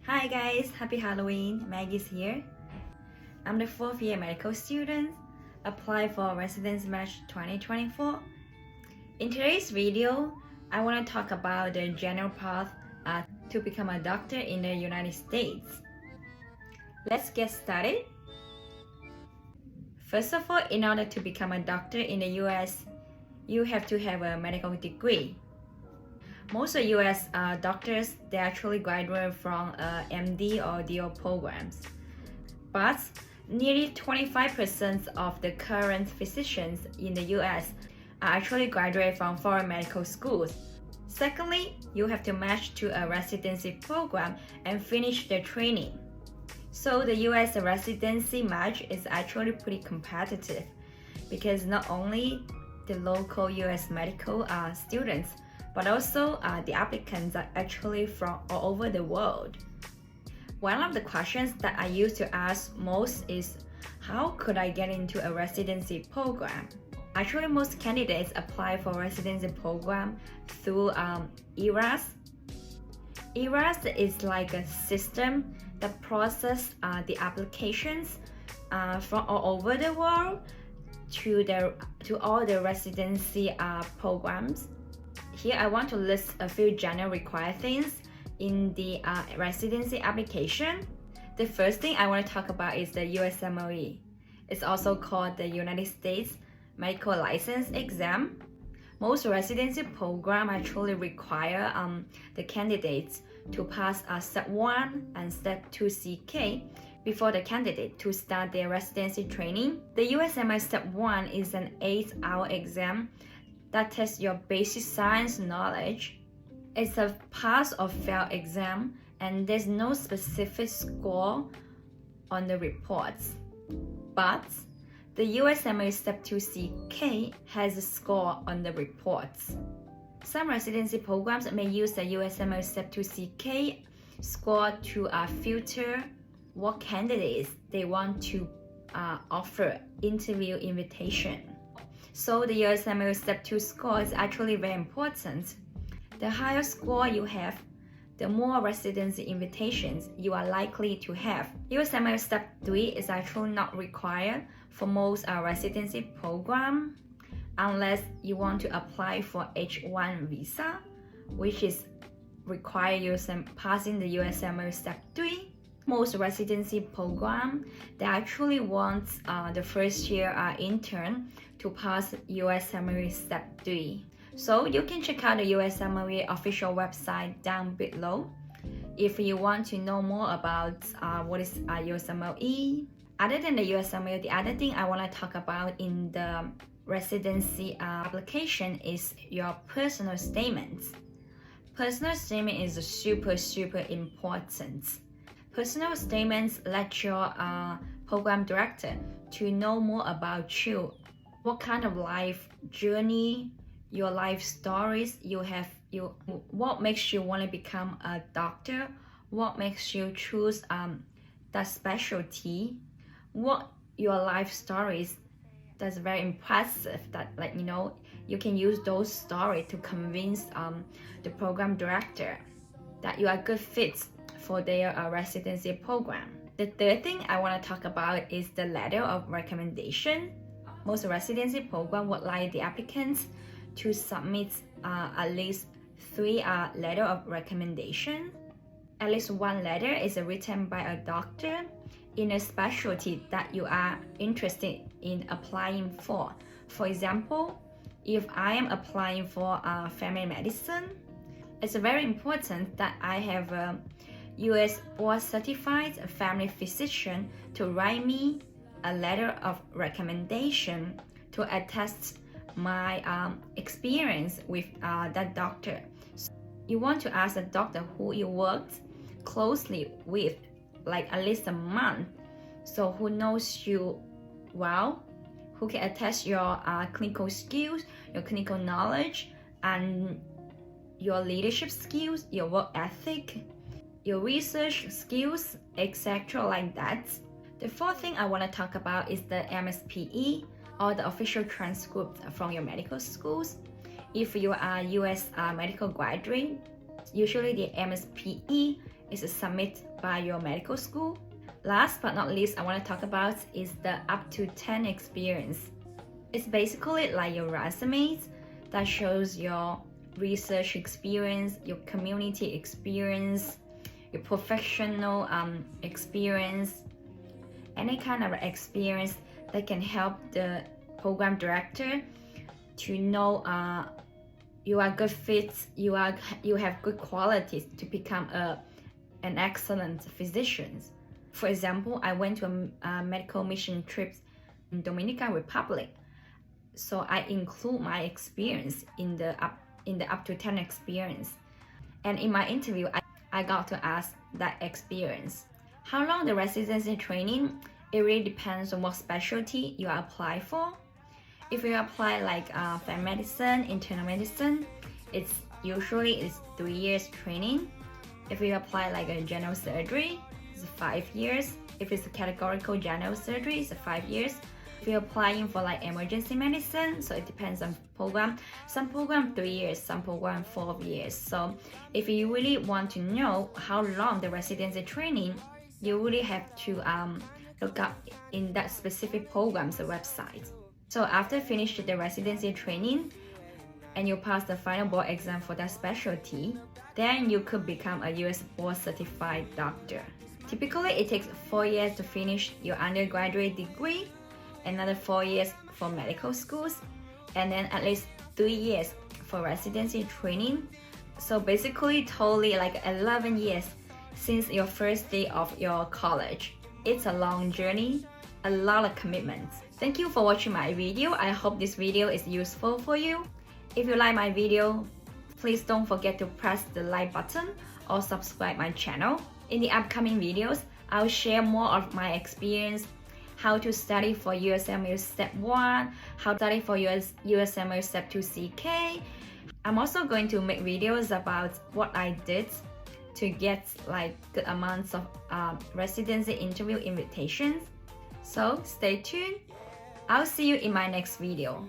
Hi guys, happy Halloween. Maggie's here. I'm the 4th year medical student. Apply for Residency Match 2024. In today's video, I want to talk about the general path to become a doctor in the United States. Let's get started. First of all, in order to become a doctor in the US, you have to have a medical degree. Most of US doctors, they actually graduate from MD or DO programs. But nearly 25% of the current physicians in the US are actually graduate from foreign medical schools. Secondly, you have to match to a residency program and finish the training. So the US residency match is actually pretty competitive because not only the local US medical students, but also the applicants are actually from all over the world. One of the questions that I used to ask most is, how could I get into a residency program? Actually, most candidates apply for residency program through ERAS. ERAS is like a system that processes the applications from all over the world to all the residency programs. Here I want to list a few general required things in the residency application. The first thing I want to talk about is the USMLE. It's also called the United States Medical License Exam. Most residency programs actually require the candidates to pass Step 1 and Step 2 CK before the candidate to start their residency training. The USMLE Step 1 is an 8-hour exam that tests your basic science knowledge. It's a pass or fail exam, and there's no specific score on the reports. But the USMLE Step 2 CK has a score on the reports. Some residency programs may use the USMLE Step 2 CK score to filter what candidates they want to offer interview invitation. So the USMLE Step 2 score is actually very important. The higher score you have, the more residency invitations you are likely to have. USMLE Step 3 is actually not required for most residency programs unless you want to apply for H1 visa, which is require passing the USMLE Step 3. Most residency programs, they actually want the first year intern to pass USMLE Step 3. So you can check out the USMLE official website down below if you want to know more about what is USMLE. Other than the USMLE, the other thing I want to talk about in the residency application is your personal statements. Personal statement is super important. Personal statements let your program director to know more about you, what kind of life journey, your life stories you have, what makes you want to become a doctor, what makes you choose that specialty, what your life stories that's very impressive that you can use those stories to convince the program director that you are a good fit for their residency program. The third thing I want to talk about is the letter of recommendation. Most residency programs would like the applicants to submit at least 3 letters of recommendation. At least 1 letter is written by a doctor in a specialty that you are interested in applying for. For example, if I am applying for family medicine, it's very important that I have a US board certified family physician to write me a letter of recommendation to attest my experience with that doctor. So you want to ask a doctor who you worked closely with, like at least a month, so who knows you well, who can attest your clinical skills, your clinical knowledge, and your leadership skills, your work ethic, your research skills, etc. like that. The fourth thing I want to talk about is the MSPE, or the official transcript from your medical schools. If you are a US medical graduate, usually the MSPE is submitted by your medical school. Last but not least, I want to talk about is the up to 10 experience. It's basically like your resume that shows your research experience, your community experience, your professional experience, any kind of experience that can help the program director to know you are good fit, you have good qualities to become an excellent physician. For example, I went to a medical mission trip in Dominican Republic, so I include my experience in the up to 10 experience. And in my interview, I got to ask that experience. How long the residency training? It really depends on what specialty you apply for. If you apply like family medicine, internal medicine, it's usually 3 years training. If you apply like a general surgery, it's 5 years. If it's a categorical general surgery, it's 5 years. If you're applying for like emergency medicine, so it depends on program. Some program 3 years, some program 4 years. So if you really want to know how long the residency training, you really have to look up in that specific program's website. So after finish the residency training and you pass the final board exam for that specialty, then you could become a US board certified doctor. Typically, it takes 4 years to finish your undergraduate degree, another 4 years for medical schools, and then at least 3 years for residency training. So basically, totally like 11 years since your first day of your college. It's a long journey, a lot of commitments. Thank you for watching my video. I hope this video is useful for you. If you like my video, please don't forget to press the like button or subscribe my channel. In the upcoming videos, I'll share more of my experience, how to study for USMLE Step 1, how to study for USMLE Step 2 CK. I'm also going to make videos about what I did to get like good amounts of residency interview invitations. So stay tuned. I'll see you in my next video.